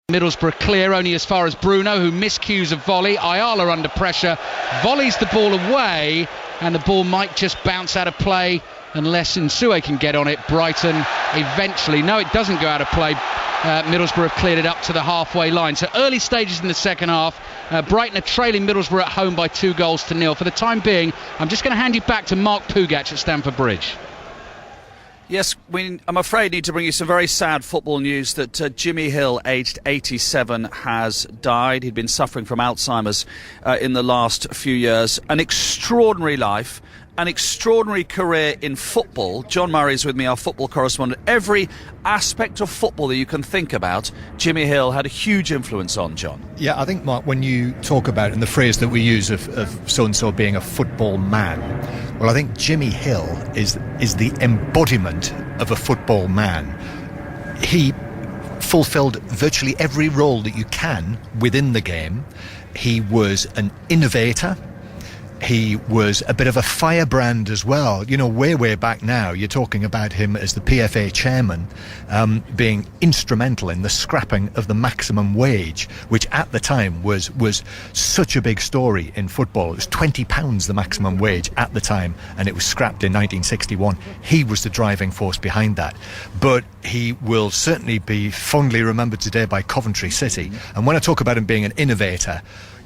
Middlesbrough clear only as far as Bruno, who miscues a volley. Ayala under pressure, volleys the ball away, and the ball might just bounce out of play unless Nsue can get on it. Brighton eventually, no, it doesn't go out of play. Middlesbrough have cleared it up to the halfway line. So early stages in the second half, Brighton are trailing Middlesbrough at home by 2-0. For the time being, I'm just going to hand you back to Mark Pougatch at Stamford Bridge. Yes, I'm afraid need to bring you some very sad football news that Jimmy Hill, aged 87, has died. He'd been suffering from Alzheimer's in the last few years. An extraordinary life, an extraordinary career in football. John Murray is with me, our football correspondent. Every aspect of football that you can think about, Jimmy Hill had a huge influence on, John. Yeah, I think, Mark, when you talk about, and the phrase that we use of so-and-so being a football man, well, I think Jimmy Hill is the embodiment of a football man. He fulfilled virtually every role that you can within the game. He was an innovator. He was a bit of a firebrand as well. You know, way back now, you're talking about him as the PFA chairman, being instrumental in the scrapping of the maximum wage, which at the time was such a big story in football. It was £20 the maximum wage at the time, and it was scrapped in 1961. He was the driving force behind that. But he will certainly be fondly remembered today by Coventry City. And when I talk about him being an innovator,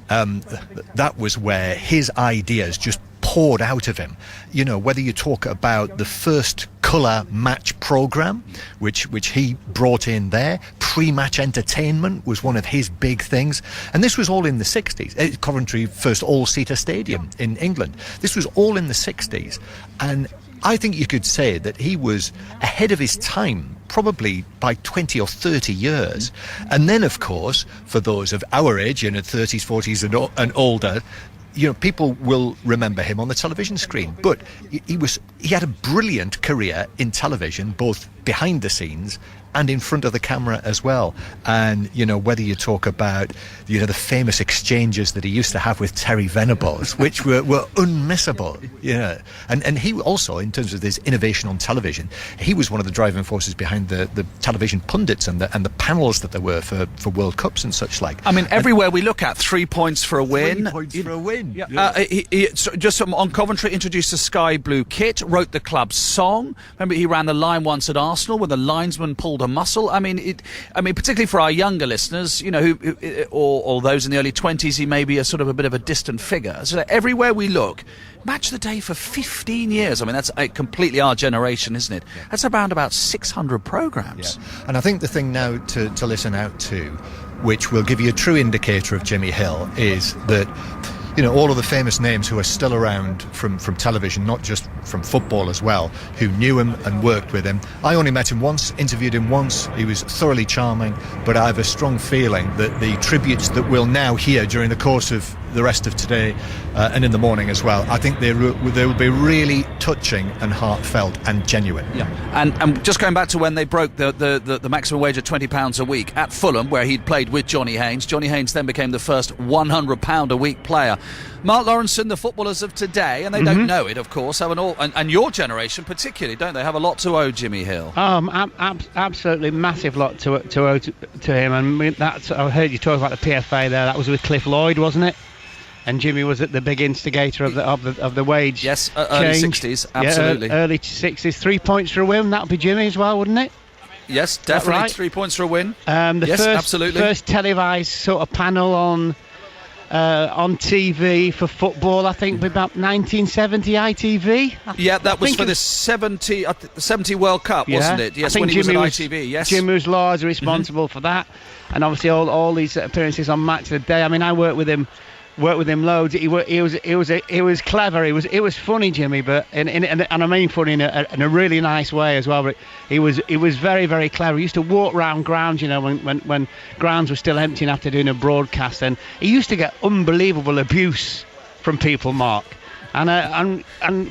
that was where his ideas just poured out of him. You know, whether you talk about the first colour match programme, which he brought in there, pre-match entertainment was one of his big things. And this was all in the 60s. Coventry first all-seater stadium in England. This was all in the 60s. And I think you could say that he was ahead of his time, probably by 20 or 30 years. And then, of course, for those of our age, 30s, 40s and older, people will remember him on the television screen. But he had a brilliant career in television, both behind the scenes and in front of the camera as well. And, whether you talk about, the famous exchanges that he used to have with Terry Venables, which were unmissable, And he also, in terms of this innovation on television, he was one of the driving forces behind the television pundits and the panels that there were for World Cups and such like. I mean, everywhere we look at, 3 points for a win. 3 points for a win. Yeah. He just on Coventry, introduced the sky blue kit, wrote the club's song. Remember, he ran the line once at Arsenal when the linesman pulled a muscle. I mean, particularly for our younger listeners, or those in the early 20s, he may be a sort of a bit of a distant figure. So everywhere we look, Match the Day for 15 years. I mean, that's completely our generation, isn't it? Yeah. That's around about 600 programmes. Yeah. And I think the thing now to listen out to, which will give you a true indicator of Jimmy Hill, is that all of the famous names who are still around from television, not just from football as well, who knew him and worked with him. I only met him once, interviewed him once. He was thoroughly charming, but I have a strong feeling that the tributes that we'll now hear during the course of the rest of today and in the morning as well, I think they will be really touching and heartfelt and genuine. Yeah, and just going back to when they broke the maximum wage at £20 a week at Fulham, where he'd played with Johnny Haynes. Johnny Haynes then became the first £100 a week player. Mark Lawrenson, the footballers of today, and they don't know it, of course, have and your generation particularly, don't they, have a lot to owe Jimmy Hill? Absolutely massive lot to owe to him. And I heard you talk about the PFA there. That was with Cliff Lloyd, wasn't it? And Jimmy was the big instigator of the wage. Yes, early 60s, absolutely. Yeah, early 60s. 3 points for a win. That'd be Jimmy as well, wouldn't it? Yes, definitely. Right? 3 points for a win. Absolutely. First televised sort of panel on TV for football, I think, about 1970 ITV. Yeah, that was for the 70 World Cup, wasn't it? Yes, when he was at ITV. Yes, Jimmy was largely responsible for that, and obviously all these appearances on Match of the Day. I mean, I worked with him loads. He was clever. It was funny, Jimmy, but and I mean funny in a really nice way as well. But he was very, very clever. He used to walk around grounds, when grounds were still empty after doing a broadcast, and he used to get unbelievable abuse from people, Mark. And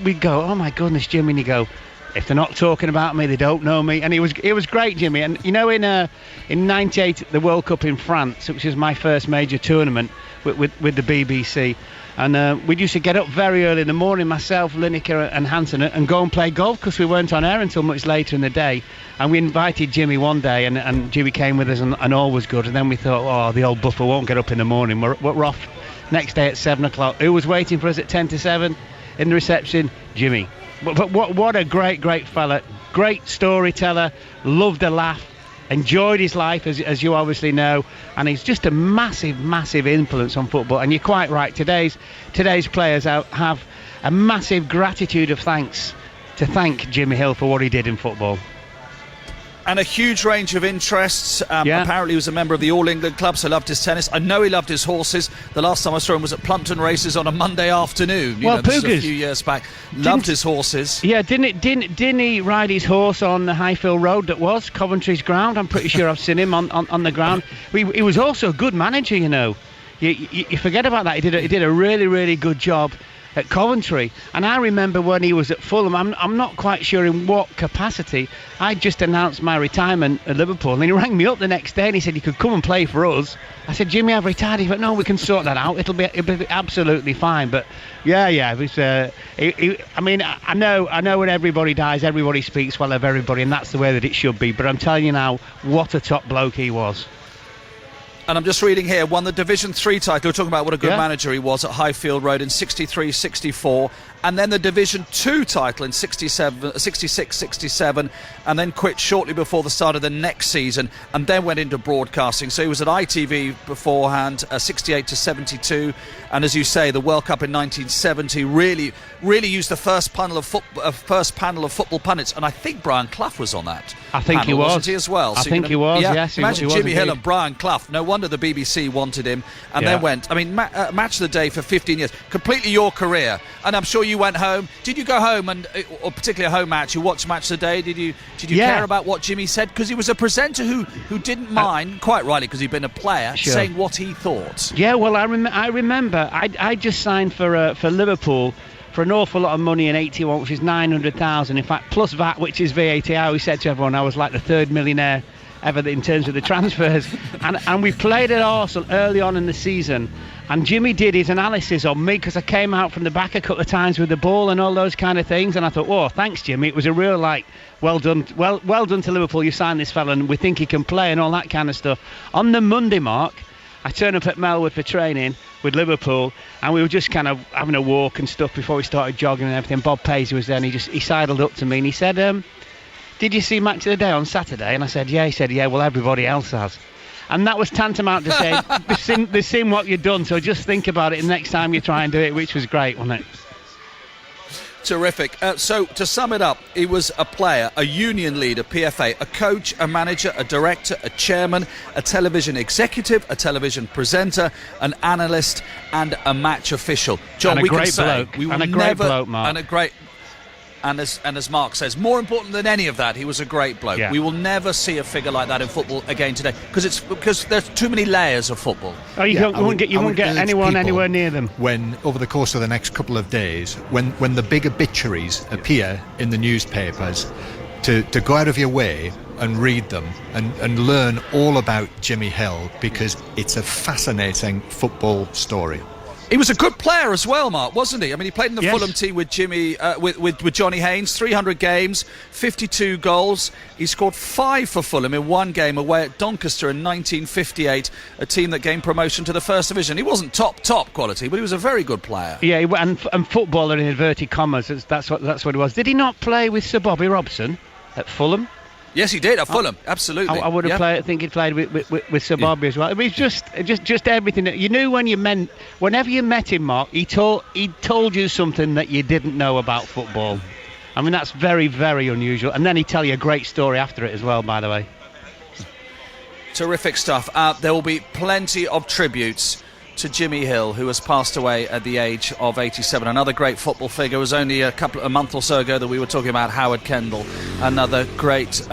we'd go, oh my goodness, Jimmy, and he'd go, if they're not talking about me, they don't know me. And it was great, Jimmy. And in '98, the World Cup in France, which was my first major tournament with the BBC, And we used to get up very early in the morning, myself, Lineker and Hansen, and go and play golf because we weren't on air until much later in the day. And we invited Jimmy one day, and Jimmy came with us, and all was good. And then we thought, oh, the old buffer won't get up in the morning. We're off next day at 7 o'clock. Who was waiting for us at 10 to 7 in the reception? Jimmy. But what a great fella. Great storyteller. Loved a laugh. Enjoyed his life, as you obviously know, and he's just a massive influence on football. And you're quite right, today's players have a massive gratitude of thanks to thank Jimmy Hill for what he did in football. And a huge range of interests. Apparently he was a member of the All England Club, so loved his tennis. I know he loved his horses. The last time I saw him was at Plumpton Races on a Monday afternoon. This is a few years back. Loved his horses. Yeah, didn't he ride his horse on the Highfield Road that was Coventry's ground? I'm pretty sure I've seen him on the ground. He was also a good manager, you know. You forget about that. He did a really good job at Coventry. And I remember when he was at Fulham, I'm not quite sure in what capacity, I just announced my retirement at Liverpool, and he rang me up the next day and he said, you could come and play for us. I said, Jimmy, I've retired. He went, no, we can sort that out. It'll be absolutely fine. But it was, I mean, I know when everybody dies, everybody speaks well of everybody, and that's the way that it should be. But I'm telling you now, what a top bloke he was. And I'm just reading here, won the Division 3 title. We're talking about what a good manager he was at Highfield Road in 63-64, and then the Division 2 title in 66-67, and then quit shortly before the start of the next season, and then went into broadcasting. So he was at ITV beforehand, 68-72, and as you say, the World Cup in 1970 really used the first panel of football pundits, and I think Brian Clough was on that. I think he was. Wasn't he as well? I think he was. Yes, imagine he was Jimmy Hill indeed. and Brian Clough. No wonder the BBC wanted him, and then went. I mean, Match of the Day for 15 years, completely your career. And I'm sure you went home. Did you go home or particularly a home match? You watched Match of the Day? Did you care about what Jimmy said? Because he was a presenter who didn't mind, quite rightly, because he'd been a player, saying what he thought. Yeah, well, I remember. I just signed for Liverpool for an awful lot of money in 81, which is 900,000. In fact, plus VAT, which is VAT. I always said to everyone I was like the third millionaire ever in terms of the transfers. and we played at Arsenal early on in the season, and Jimmy did his analysis on me because I came out from the back a couple of times with the ball and all those kind of things, and I thought, oh, thanks Jimmy, it was a real well done to Liverpool, you signed this fella and we think he can play and all that kind of stuff. On the Monday, Mark, I turned up at Melwood for training with Liverpool, and we were just kind of having a walk and stuff before we started jogging and everything. Bob Paisley was there, and he sidled up to me and he said, did you see Match of the Day on Saturday? And I said, yeah. He said, yeah, well, everybody else has. And that was tantamount to saying, they've seen what you've done, so just think about it next time you try and do it, which was great, wasn't it? Terrific. So, to sum it up, he was a player, a union leader, PFA, a coach, a manager, a director, a chairman, a television executive, a television presenter, an analyst, and a match official. John, and we can say... Great bloke, Mark. And as Mark says, more important than any of that, he was a great bloke. Yeah. We will never see a figure like that in football again today because there's too many layers of football. Oh, you won't get anyone anywhere near them. When over the course of the next couple of days, when the big obituaries appear in the newspapers, to go out of your way and read them and learn all about Jimmy Hill, because it's a fascinating football story. He was a good player as well, Mark, wasn't he? I mean, he played in the Fulham team with Jimmy, with Johnny Haynes, 300 games, 52 goals. He scored 5 for Fulham in one game away at Doncaster in 1958, a team that gained promotion to the First Division. He wasn't top quality, but he was a very good player. Yeah, and footballer in inverted commas. That's what he was. Did he not play with Sir Bobby Robson at Fulham? Yes, he did at Fulham. Absolutely. I would have played. I think he played with Sir Bobby as well. It was just everything that you knew whenever you met him, Mark. He told you something that you didn't know about football. I mean, that's very, very unusual. And then he'd tell you a great story after it as well, by the way. Terrific stuff. There will be plenty of tributes to Jimmy Hill, who has passed away at the age of 87. Another great football figure. It was only a month or so ago that we were talking about Howard Kendall. Another great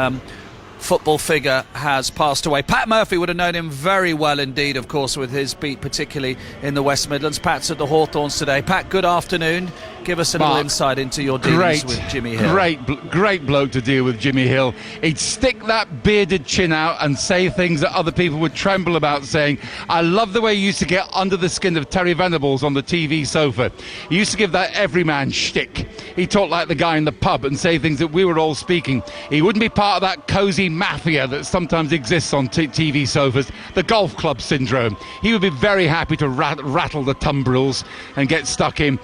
football figure has passed away. Pat Murphy would have known him very well indeed, of course, with his beat particularly in the West Midlands. Pat's at the Hawthorns today. Pat, good afternoon. Give us a little Mark, insight into your dealings with Jimmy Hill. Great bloke to deal with, Jimmy Hill. He'd stick that bearded chin out and say things that other people would tremble about saying. I love the way he used to get under the skin of Terry Venables on the TV sofa. He used to give that everyman shtick. He talked like the guy in the pub and say things that we were all speaking. He wouldn't be part of that cosy mafia that sometimes exists on TV sofas, the golf club syndrome. He would be very happy to rattle the tumbrils and get stuck in.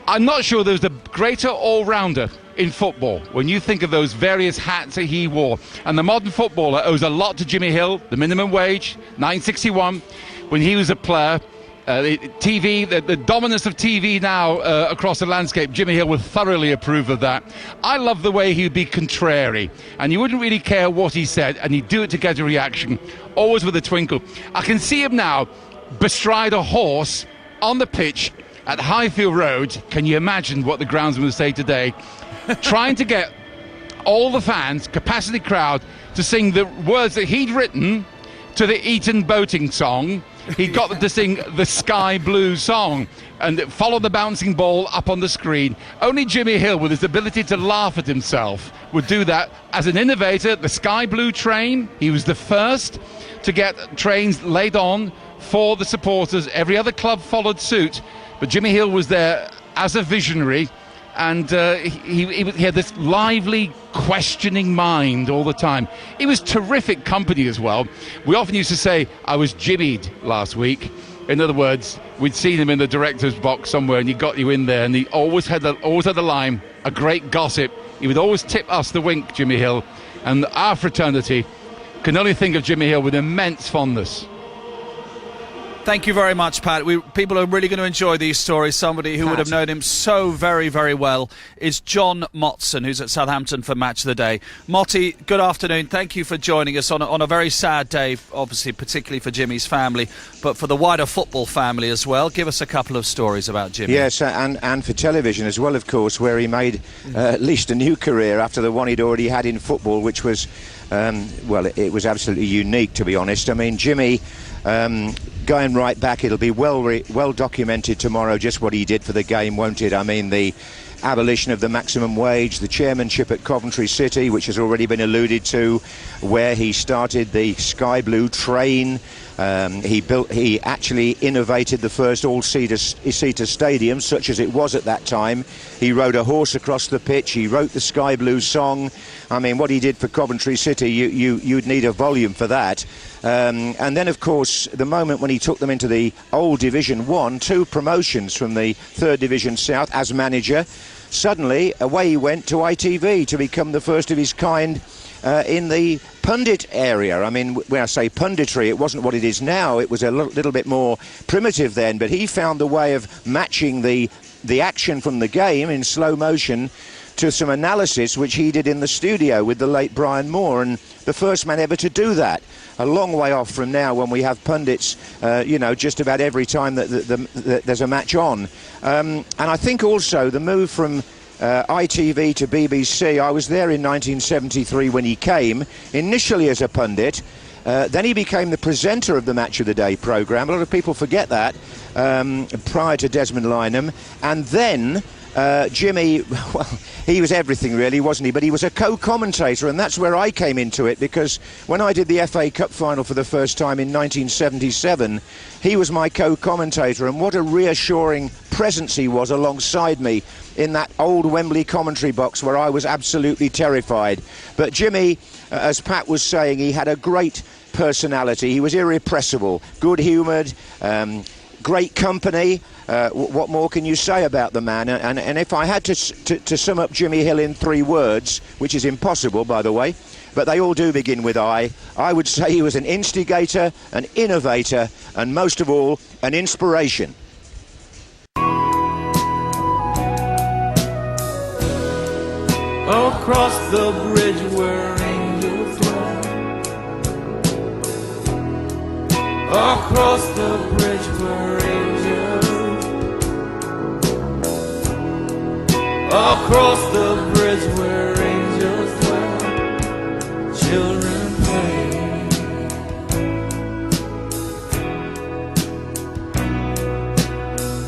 I'm not sure there was a greater all-rounder in football when you think of those various hats that he wore. And the modern footballer owes a lot to Jimmy Hill, the minimum wage, 9.61, when he was a player. The dominance of TV now across the landscape, Jimmy Hill would thoroughly approve of that. I love the way he'd be contrary, and you wouldn't really care what he said, and he'd do it to get a reaction, always with a twinkle. I can see him now bestride a horse on the pitch at Highfield Road. Can you imagine what the groundsman would say today? Trying to get all the fans, capacity crowd, to sing the words that he'd written to the Eton boating song. He got them to sing the Sky Blue song and follow the bouncing ball up on the screen. Only Jimmy Hill, with his ability to laugh at himself, would do that. As an innovator, the Sky Blue train, he was the first to get trains laid on for the supporters. Every other club followed suit. But Jimmy Hill was there as a visionary, and he had this lively, questioning mind all the time. He was terrific company as well. We often used to say, I was jimmied last week. In other words, we'd seen him in the director's box somewhere, and he got you in there, and he always had the line, a great gossip. He would always tip us the wink, Jimmy Hill, and our fraternity can only think of Jimmy Hill with immense fondness. Thank you very much, Pat. People are really going to enjoy these stories. Somebody who would have known him so very, very well is John Motson, who's at Southampton for Match of the Day. Motty, good afternoon. Thank you for joining us on a very sad day, obviously, particularly for Jimmy's family, but for the wider football family as well. Give us a couple of stories about Jimmy. Yes, and for television as well, of course, where he made at least a new career after the one he'd already had in football, which was, it was absolutely unique, to be honest. I mean, Jimmy... going right back, it'll be well documented tomorrow just what he did for the game, won't it? I mean, the abolition of the maximum wage, the chairmanship at Coventry City, which has already been alluded to, where he started the Sky Blue train. He actually innovated the first all-seater stadium, such as it was at that time. He rode a horse across the pitch. He wrote the Sky Blue song. I mean, what he did for Coventry City, you'd need a volume for that. And then, of course, the moment when he took them into the old Division 1, 2 promotions from the 3rd Division South as manager, suddenly away he went to ITV to become the first of his kind in the pundit area. I mean, when I say punditry, it wasn't what it is now. It was a little bit more primitive then, but he found the way of matching the action from the game in slow motion to some analysis which he did in the studio with the late Brian Moore, and the first man ever to do that. A long way off from now when we have pundits, just about every time that there's a match on. And I think also the move from ITV to BBC, I was there in 1973 when he came, initially as a pundit. Then he became the presenter of the Match of the Day programme. A lot of people forget that, prior to Desmond Lynam. And then Jimmy, well, he was everything really, wasn't he? But he was a co-commentator, and that's where I came into it, because when I did the FA Cup final for the first time in 1977, he was my co-commentator, and what a reassuring presence he was alongside me in that old Wembley commentary box where I was absolutely terrified. But Jimmy, as Pat was saying, he had a great personality. He was irrepressible, good-humoured, great company. What more can you say about the man? And if I had to sum up Jimmy Hill in 3 words, which is impossible, by the way, but they all do begin with I would say he was an instigator, an innovator, and most of all, an inspiration. Across the bridge where angels dwell, across the bridge where angels, across the bridge where angels dwell, children